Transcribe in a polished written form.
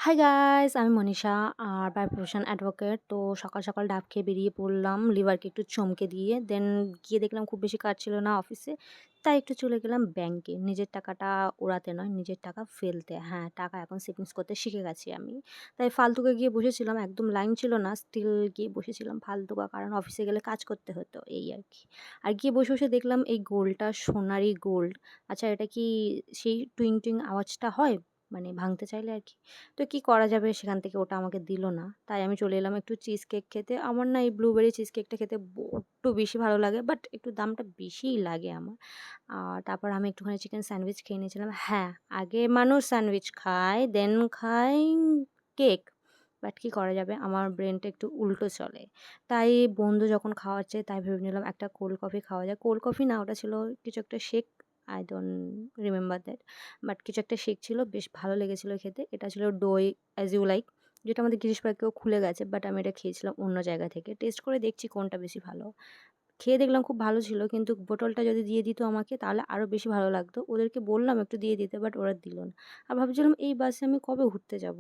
Hi guys, আমি মনীষা আর by profession advocate. তো সকাল সকাল ডাব খেয়ে বেরিয়ে পড়লাম লিভারকে একটু চমকে দিয়ে। দেন গিয়ে দেখলাম খুব বেশি কাজ ছিল না অফিসে, তাই একটু চলে গেলাম ব্যাংকে। নিজের টাকাটা ওড়াতে নয়, নিজের টাকা ফেলতে। হ্যাঁ, টাকা এখন সেভিংস করতে শিখে গেছি আমি। তাই ফালতুকে গিয়ে বসেছিলাম, একদম লাইন ছিল না, স্টিল গিয়ে বসেছিলাম ফালতুকা, কারণ অফিসে গেলে কাজ করতে হতো, এই আর কি। আর গিয়ে বসে বসে দেখলাম এই গোল্ডটা সোনারি গোল্ড। আচ্ছা, এটা কি সেই টুইং টুইং আওয়াজটা হয়, মানে ভাঙতে চাইলে আর কি। তো কি করা যাবে, সেখান থেকে ওটা আমাকে দিল না। তাই আমি চলে এলাম একটু চিজ কেক খেতে। আমার না এই ব্লুবেরি চিজ কেকটা খেতে বড্ড বেশি ভালো লাগে। বাট একটু দামটা বেশিই লাগে আমার। তারপর আমি একটুখানি চিকেন স্যান্ডউইচ খেয়ে নিয়েছিলাম। হ্যাঁ, আগে মানুষ স্যান্ডউইচ খায়, দেন খায় কেক। বাট কি করা যাবে, আমার ব্রেনটা একটু উল্টো চলে। তাই বন্ধু যখন খাওয়াচ্ছে তাই ভেবে নিলাম একটা কোল্ড কফি খাওয়া যায়। কোল্ড কফি না, ওটা ছিল কিছু একটা shake. I don't remember that. But কিছু একটা শেক ছিল, বেশ ভালো লেগেছিল খেতে। এটা ছিল ডোই অ্যাজ ইউ লাইক, যেটা আমাদের গিরিশ পার্কেও খুলে গেছে। বাট আমি এটা খেয়েছিলাম অন্য জায়গা থেকে। টেস্ট করে দেখছি কোনটা বেশি ভালো। খেয়ে দেখলাম খুব ভালো ছিল, কিন্তু বোতলটা যদি দিয়ে দিত আমাকে তাহলে আরও বেশি ভালো লাগতো। ওদেরকে বললাম একটু দিয়ে দিতে, বাট ওরা দিল না। আর ভাবছিলাম এই বাসে আমি কবে ঘুরতে যাব?